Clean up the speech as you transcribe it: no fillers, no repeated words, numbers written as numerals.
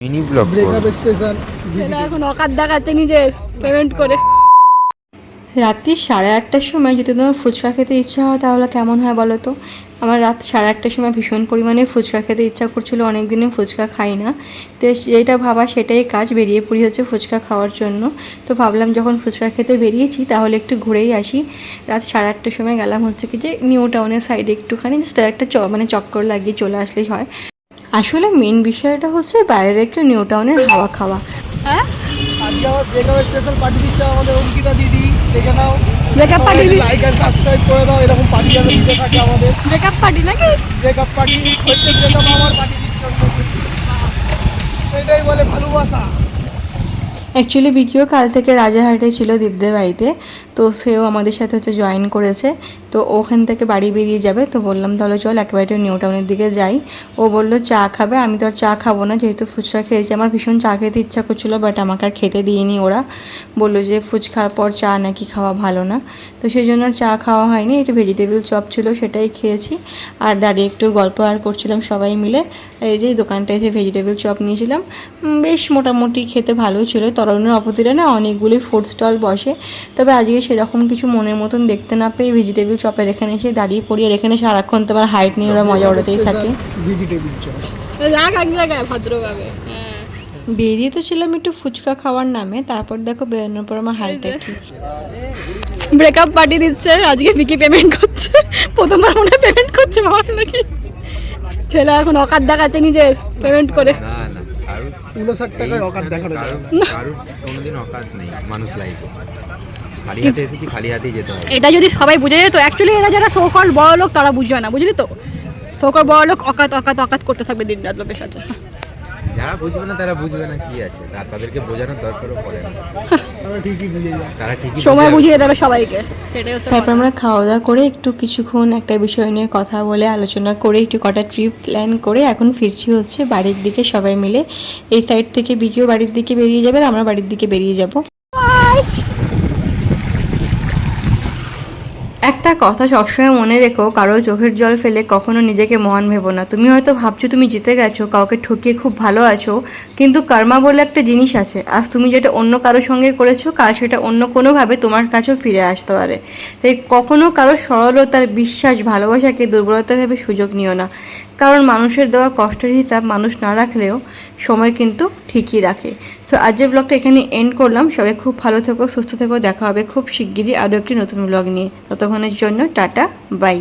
Mini blog breakup special এখন অকাত দেখাচ্ছে নিজের পেমেন্ট করে। রাত্রি 8:30টার সময় যদি তোমার ফুচকা খেতে ইচ্ছা হয় তাহলে কেমন হয় বলো তো। আমার রাত 8:30টার সময় ভীষণ পরিমাণে ফুচকা খেতে ইচ্ছা করছিল, অনেক দিনে ফুচকা খাই না। তো যেটা ভাবা সেটাই কাজ, বেরিয়ে পড়ি হচ্ছে ফুচকা খাওয়ার জন্য। তো ভাবলাম যখন ফুচকা খেতে বেরিয়েছি তাহলে একটু ঘুরেই আসি। রাত 8:30টার সময় গেলাম হচ্ছে কি যে নিউ টাউনের সাইডে একটুখানি জাস্ট একটা চক্কর লাগিয়ে চলে আসলেই হয়। আসলে মেন বিষয়টা হচ্ছে বাইরে একটু নিউ টাউনের হাওয়া খাওয়া। হ্যাঁ, আজকে আমার ব্রেকআপ স্পেশাল পার্টি দিচ্ছে আমাদের অঙ্কিতা দিদি, দেখে নাও। Breakup party, like and subscribe করে দাও, এরকম পার্টি যেন দিতে থাকে আমাদের। ব্রেকআপ পার্টি নাকি? ব্রেকআপ পার্টি হচ্ছে, ব্রেকআপ আমার পার্টি দিচ্ছে এটাই বলে ভালোবাসা। অ্যাকচুয়ালি বিকিও কাল থেকে রাজারহাটে ছিল দীপদের বাড়িতে, তো সেও আমাদের সাথে হচ্ছে জয়েন করেছে। তো ওখান থেকে বাড়ি বেরিয়ে যাবে, তো বললাম তাহলে চল একেবারে নিউ টাউনের দিকে যাই। ও বললো চা খাবে, আমি তো আর চা খাবো না, যেহেতু ফুচকা খেয়েছি। আমার ভীষণ চা খেতে ইচ্ছা করছিলো, বাট আমাকে আর খেতে দিইনি। ওরা বললো যে ফুচকার পর চা নাকি খাওয়া ভালো না, তো সেই জন্য আর চা খাওয়া হয়নি। একটু ভেজিটেবল চপ ছিল সেটাই খেয়েছি, আর দাঁড়িয়ে একটু গল্প আর করছিলাম সবাই মিলে। আর এই যে দোকানটা এসে ভেজিটেবল চপ নিয়েছিলাম, বেশ মোটামুটি খেতে ভালোই ছিল। তরুণের অপোজিটে না অনেকগুলি ফুড স্টল বসে, তবে আজকে সেরকম কিছু মনের মতন দেখতে না পেয়ে ভেজিটেবল চপের এখানে এসে দাঁড়িয়ে পড়ি। আর এখানে সারাক্ষণ তোমার হাইট নিয়ে ওরা মজা ওড়াতেই থাকে। ভেজিটেবল চপ রাগ এক জায়গায় ভদ্রভাবে। বেরিয়ে তো ছিলাম একটু ফুচকা খাওয়ার নামে, তারপর দেখো বেরোনোর পর আমার হালটা কি। ব্রেকআপ পার্টি দিচ্ছে আজকে, বিকি পেমেন্ট করছে। প্রথমবার মনে হয় পেমেন্ট করছে বাবা নাকি। ছেলে এখন অকাত দেখাচ্ছে নিজের পেমেন্ট করে। না না, কারুর 59 টাকায় অকাত দেখানো যায়। কারুর কোনোদিন অকাত নেই মানুষ লাইফে। খালি হাতে এসেছি, খালি হাতেই যেতে হবে। এটা যদি সবাই বুঝে যেত, অ্যাকচুয়ালি এরা যারা সোকল বড় লোক তারা বুঝবে না, বুঝলি তো। সোকল বড় লোক অকাত অকাত অকাত করতে থাকবে দিন রাত লোকের সাথে। যারা বুঝবে না তারা বুঝবে না, কি আছে, তাদেরকে বোঝানোর দরকারও পড়ে না। তারা ঠিকই বুঝে যায়, তারা ঠিকই সময় বুঝিয়ে দেবে সবাইকে, সেটাই হচ্ছে তারপর আমরা খাওয়া দাওয়া করে একটু কিছুক্ষণ একটা বিষয় নিয়ে কথা বলে আলোচনা করে একটু কটা ট্রিপ প্ল্যান করে এখন ফিরছি হচ্ছে বাড়ির দিকে সবাই মিলে। এই সাইড থেকে বিকিও বাড়ির দিকে বেরিয়ে যাবে, আর আমরা বাড়ির দিকে বেরিয়ে যাব। একটা কথা সবসময় মনে রেখো, কারো চোখের জল ফেলে কখনো নিজেকে মহান ভেবো না। তুমি হয়তো ভাবছো তুমি জিতে গেছো, কাউকে ঠকিয়ে খুব ভালো আছো, কিন্তু কর্মা বলে একটা জিনিস আছে। আজ তুমি যেটা অন্য কারোর সঙ্গে করেছো, কাল সেটা অন্য কোনোভাবে তোমার কাছেও ফিরে আসতে পারে। তাই কখনো কারো সরলতার, বিশ্বাস, ভালোবাসাকে দুর্বলতা ভেবে সুযোগ নিও না, কারণ মানুষের দেওয়া কষ্টের হিসাব মানুষ না রাখলেও সময় কিন্তু ঠিকই রাখে। তো আজকের ব্লগটা এখানে এন্ড করলাম। সবাই খুব ভালো থেকো, সুস্থ থেকো, দেখা হবে খুব শিগগিরই আরও একটি নতুন ব্লগ নিয়ে। ততক্ষণের জন্য টাটা, বাই।